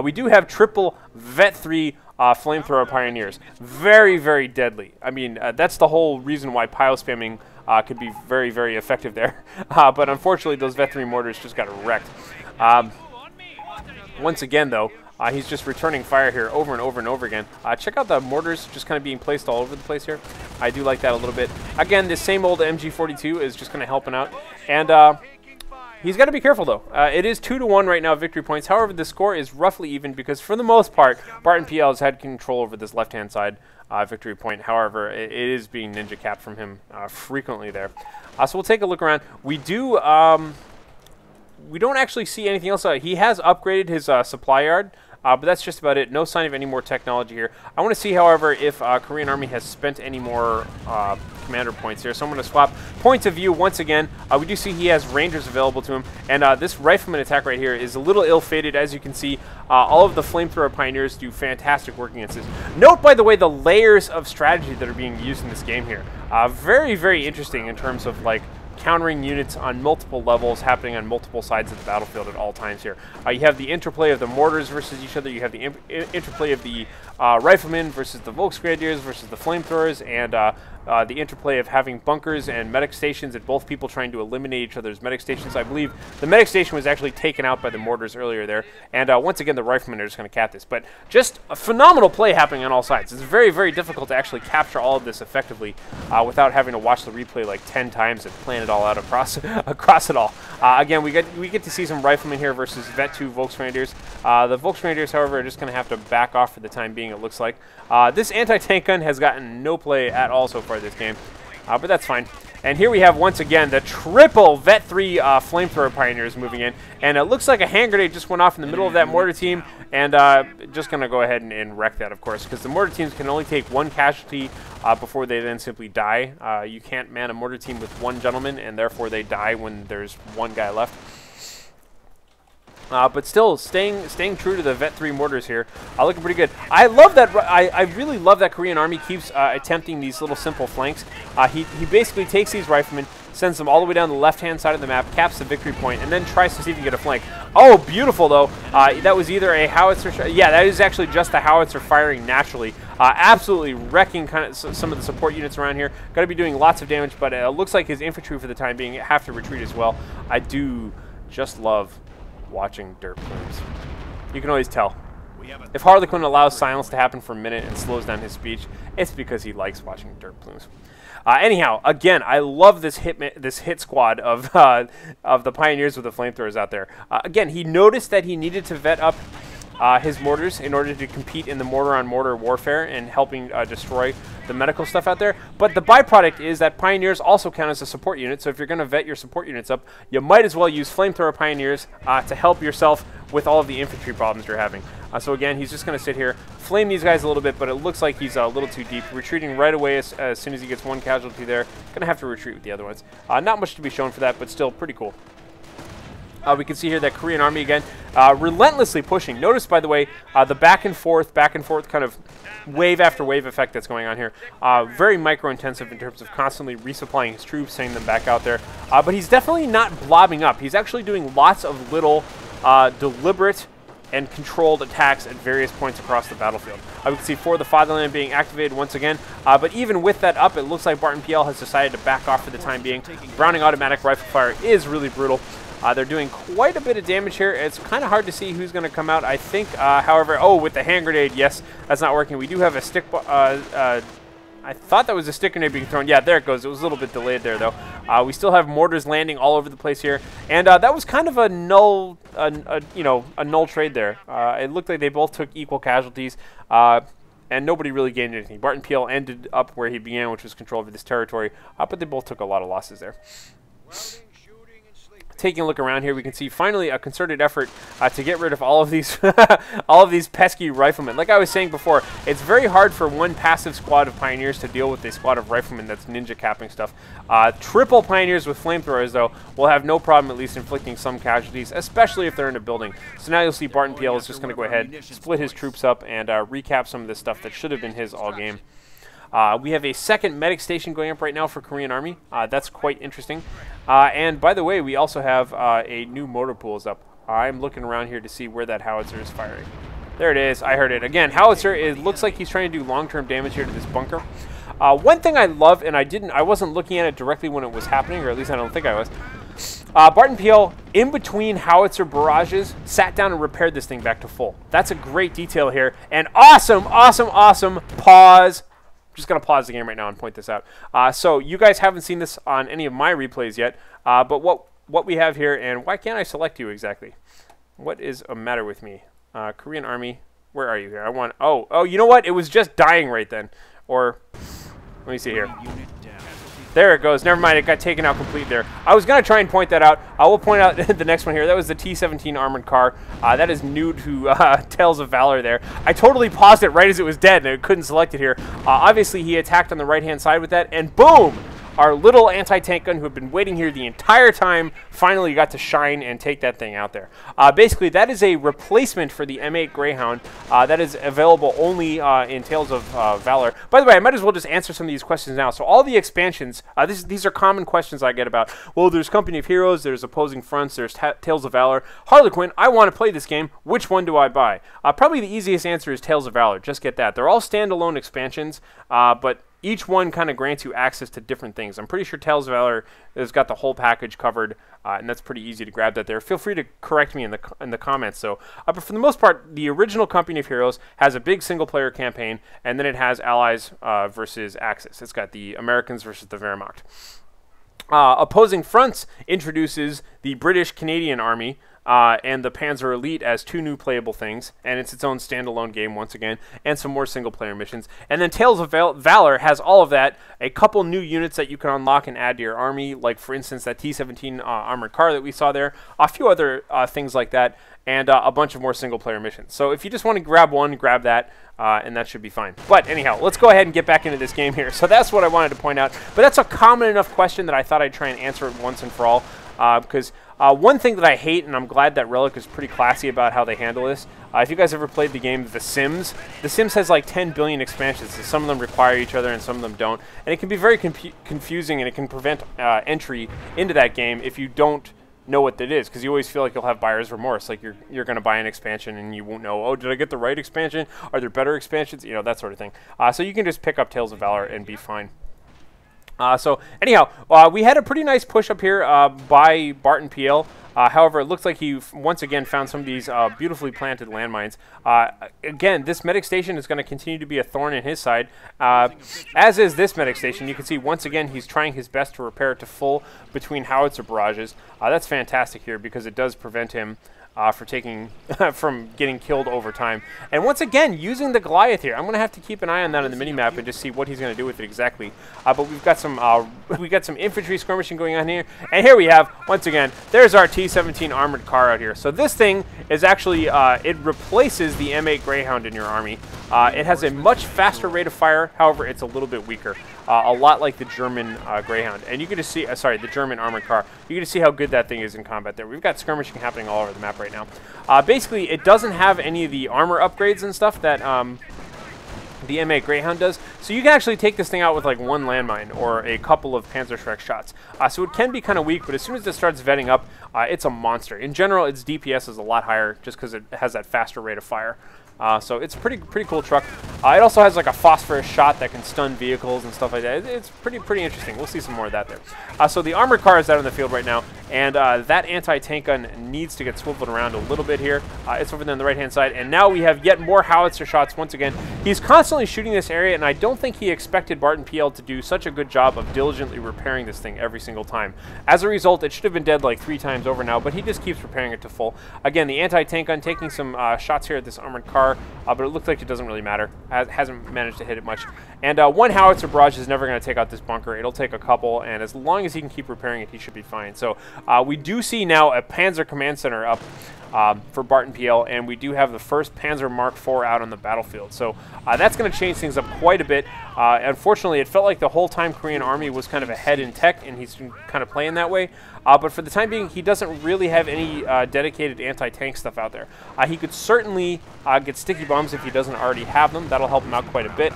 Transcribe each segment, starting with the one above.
We do have triple Vet 3 flamethrower pioneers. Very, very deadly. I mean, that's the whole reason why pile spamming could be very, very effective there. But unfortunately, those Vet 3 mortars just got wrecked. Once again, though, he's just returning fire here over and over and over again. Check out the mortars just kind of being placed all over the place here. I do like that a little bit. Again, this same old MG42 is just kind of helping out. And he's got to be careful, though. It is 2-1 right now, victory points. However, the score is roughly even because, for the most part, BartonPL has had control over this left-hand side victory point. However, it is being ninja capped from him frequently there. So we'll take a look around. We do... we don't actually see anything else. He has upgraded his supply yard, but that's just about it. No sign of any more technology here. I want to see, however, if KoreanArmy has spent any more commander points here. So I'm going to swap points of view once again. We do see he has Rangers available to him, and this Rifleman attack right here is a little ill-fated. As you can see, all of the Flamethrower Pioneers do fantastic work against this. Note, by the way, the layers of strategy that are being used in this game here. Very, very interesting in terms of, like, countering units on multiple levels happening on multiple sides of the battlefield at all times here. You have the interplay of the mortars versus each other. You have the interplay of the riflemen versus the Volksgrenadiers versus the flamethrowers, and the interplay of having bunkers and medic stations and both people trying to eliminate each other's medic stations. I believe the medic station was actually taken out by the mortars earlier there. And once again, the riflemen are just going to cap this. But just a phenomenal play happening on all sides. It's very, very difficult to actually capture all of this effectively without having to watch the replay like 10 times and plan it all out across it all. Again, we get to see some riflemen here versus Vet 2 Volksgrenadiers. The Volksgrenadiers, however, are just going to have to back off for the time being, it looks like. This anti-tank gun has gotten no play at all so far this game, but that's fine. And here we have, once again, the triple Vet 3 Flamethrower Pioneers moving in. And it looks like a hand grenade just went off in the middle of that mortar team. And just going to go ahead and wreck that, of course, because the mortar teams can only take one casualty before they then simply die. You can't man a mortar team with one gentleman, and therefore they die when there's one guy left. But still, staying true to the Vet 3 mortars here, looking pretty good. I love that. I really love that KoreanArmy keeps attempting these little simple flanks. He basically takes these riflemen, sends them all the way down the left-hand side of the map, caps the victory point, and then tries to see if he can get a flank. Oh, beautiful, though. That was either a howitzer. Yeah, that is actually just the howitzer firing naturally. Absolutely wrecking kind of some of the support units around here. Got to be doing lots of damage, but it looks like his infantry for the time being have to retreat as well. I do just love watching dirt plumes. You can always tell. If Harlequin allows silence to happen for a minute and slows down his speech, it's because he likes watching dirt plumes. Anyhow, again, I love this hit squad of the Pioneers with the flamethrowers out there. Again, he noticed that he needed to vet up his mortars in order to compete in the mortar-on-mortar warfare and helping destroy the medical stuff out there. But the byproduct is that Pioneers also count as a support unit, so if you're going to vet your support units up, you might as well use Flamethrower Pioneers to help yourself with all of the infantry problems you're having. So again, he's just going to sit here, flame these guys a little bit, but it looks like he's a little too deep. Retreating right away as soon as he gets one casualty there. Going to have to retreat with the other ones. Not much to be shown for that, but still pretty cool. We can see here that KoreanArmy again, relentlessly pushing. Notice, by the way, the back and forth kind of wave after wave effect that's going on here. Very micro-intensive in terms of constantly resupplying his troops, sending them back out there. But he's definitely not blobbing up. He's actually doing lots of little deliberate and controlled attacks at various points across the battlefield. We can see For the Fatherland being activated once again, but even with that up, it looks like BartonPL has decided to back off for the time being. Browning automatic rifle fire is really brutal. They're doing quite a bit of damage here. It's kind of hard to see who's going to come out. I think, however, oh, with the hand grenade, yes, that's not working. We do have a stick, I thought that was a stick grenade being thrown. Yeah, there it goes. It was a little bit delayed there, though. We still have mortars landing all over the place here. And that was kind of a null, a null trade there. It looked like they both took equal casualties. And nobody really gained anything. BartonPL ended up where he began, which was control of this territory. But they both took a lot of losses there. Taking a look around here, we can see finally a concerted effort to get rid of all of these all of these pesky riflemen. Like I was saying before, it's very hard for one passive squad of Pioneers to deal with a squad of riflemen that's ninja capping stuff. Triple Pioneers with flamethrowers, though, will have no problem at least inflicting some casualties, especially if they're in a building. So now you'll see BartonPL is just going to go ahead, split his troops up, and recap some of this stuff that should have been his all game. We have a second medic station going up right now for KoreanArmy. That's quite interesting. And by the way, we also have a new mortar pool is up. I'm looking around here to see where that howitzer is firing. There it is. I heard it. Again, howitzer, it looks like he's trying to do long-term damage here to this bunker. One thing I love, and I wasn't looking at it directly when it was happening, or at least I don't think I was. BartonPL, in between howitzer barrages, sat down and repaired this thing back to full. That's a great detail here. And awesome, awesome, awesome. Pause. I'm just going to pause the game right now and point this out. So you guys haven't seen this on any of my replays yet, but what we have here, and why can't I select you exactly? What is the matter with me? KoreanArmy, where are you here? I want, oh, you know what? It was just dying right then. Or, let me see here. There it goes. Never mind. It got taken out completely there. I was going to try and point that out. I will point out the next one here. That was the T-17 armored car. That is new to Tales of Valor there. I totally paused it right as it was dead, and I couldn't select it here. Obviously, he attacked on the right-hand side with that, and boom! Our little anti-tank gun who had been waiting here the entire time finally got to shine and take that thing out there. Basically, that is a replacement for the M8 Greyhound that is available only in Tales of Valor. By the way, I might as well just answer some of these questions now. So all the expansions, these are common questions I get about, well, there's Company of Heroes, there's Opposing Fronts, there's Tales of Valor. Harlequin, I want to play this game. Which one do I buy? Probably the easiest answer is Tales of Valor. Just get that. They're all standalone expansions, but each one kind of grants you access to different things. I'm pretty sure Tales of Valor has got the whole package covered, and that's pretty easy to grab that there. Feel free to correct me in the comments. So, but for the most part, the original Company of Heroes has a big single-player campaign, and then it has Allies versus Axis. It's got the Americans versus the Wehrmacht. Opposing Fronts introduces the British-Canadian Army, and the Panzer Elite as two new playable things, and it's its own standalone game once again, and some more single-player missions. And then Tales of Valor has all of that, a couple new units that you can unlock and add to your army, like for instance that T-17 armored car that we saw there, a few other things like that, and a bunch of more single-player missions. So if you just want to grab one, grab that, and that should be fine. But anyhow, let's go ahead and get back into this game here. So that's what I wanted to point out. But that's a common enough question that I thought I'd try and answer it once and for all, because one thing that I hate, and I'm glad that Relic is pretty classy about how they handle this, if you guys ever played the game The Sims has like 10 billion expansions. So some of them require each other and some of them don't. And it can be very confusing, and it can prevent entry into that game if you don't know what that is, because you always feel like you'll have buyer's remorse, like you're going to buy an expansion and you won't know, oh, did I get the right expansion? Are there better expansions? You know, that sort of thing. So you can just pick up Tales of Valor and be fine. So anyhow, we had a pretty nice push up here by BartonPL. However, it looks like he once again found some of these beautifully planted landmines. Again, this medic station is going to continue to be a thorn in his side, as is this medic station. You can see once again he's trying his best to repair it to full between howitzer barrages. That's fantastic here because it does prevent him from getting killed over time. And once again, using the Goliath here, I'm going to have to keep an eye on that on the minimap and just see what he's going to do with it exactly. But we've got some infantry skirmishing going on here, and here we have once again, there's our T-17 armored car out here. So this thing is actually it replaces the M8 Greyhound in your army. It has a much faster rate of fire, however, it's a little bit weaker. A lot like the German Greyhound. And you can just see, sorry, the German armored car. You can just see how good that thing is in combat there. We've got skirmishing happening all over the map right now. Basically, it doesn't have any of the armor upgrades and stuff that the M8 Greyhound does. So you can actually take this thing out with like one landmine or a couple of Panzerschreck shots. So it can be kind of weak, but as soon as it starts vetting up, it's a monster. In general, its DPS is a lot higher just because it has that faster rate of fire. So it's a pretty cool truck. It also has like a phosphorus shot that can stun vehicles and stuff like that. It's pretty interesting. We'll see some more of that there. So the armored car is out in the field right now, and that anti-tank gun needs to get swiveled around a little bit here. It's over there on the right-hand side, and now we have yet more howitzer shots once again. He's constantly shooting this area, and I don't think he expected BartonPL to do such a good job of diligently repairing this thing every single time. As a result, it should have been dead like 3 times over now, but he just keeps repairing it to full. Again, the anti-tank gun taking some shots here at this armored car, but it looks like it doesn't really matter. Hasn't managed to hit it much. And one howitzer barrage is never going to take out this bunker. It'll take a couple, and as long as he can keep repairing it, he should be fine. So we do see now a Panzer Command Center up for BartonPL, and we do have the first Panzer Mark IV out on the battlefield. So that's going to change things up quite a bit. Unfortunately, it felt like the whole time KoreanArmy was kind of ahead in tech, and he's been kind of playing that way. But for the time being, he doesn't really have any dedicated anti-tank stuff out there. He could certainly get sticky bombs if he doesn't already have them. That'll help him out quite a bit.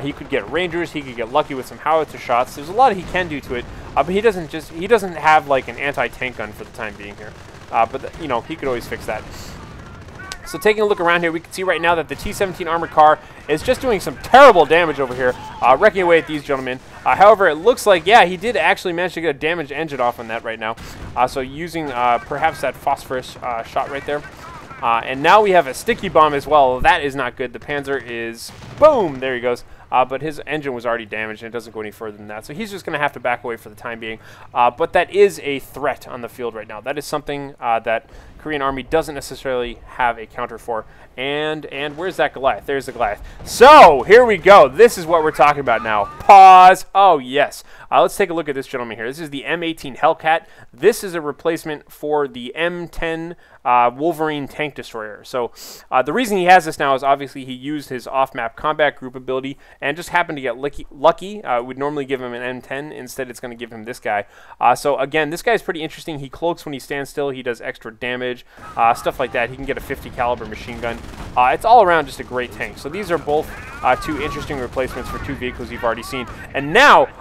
He could get Rangers. He could get lucky with some howitzer shots. There's a lot he can do to it, but he doesn't have like an anti-tank gun for the time being here. but you know, he could always fix that. So taking a look around here, we can see right now that the T-17 armored car is just doing some terrible damage over here, wrecking away at these gentlemen. However, it looks like, yeah, he did actually manage to get a damaged engine off on that right now. So using perhaps that phosphorus shot right there. And now we have a sticky bomb as well. That is not good. The Panzer is, boom, there he goes. But his engine was already damaged, and it doesn't go any further than that. So he's just going to have to back away for the time being. But that is a threat on the field right now. That is something that Korean Army doesn't necessarily have a counter for. And where's that Goliath? There's the Goliath. So here we go. This is what we're talking about now. Pause. Oh, yes. Let's take a look at this gentleman here. This is the M18 Hellcat. This is a replacement for the M10 Wolverine tank destroyer. So the reason he has this now is obviously he used his off-map combat group ability and just happened to get lucky. Would normally give him an M10. Instead, it's going to give him this guy. So again, this guy is pretty interesting. He cloaks when he stands still. He does extra damage, stuff like that. He can get a 50 caliber machine gun. It's all around just a great tank. So these are both two interesting replacements for two vehicles you've already seen. And now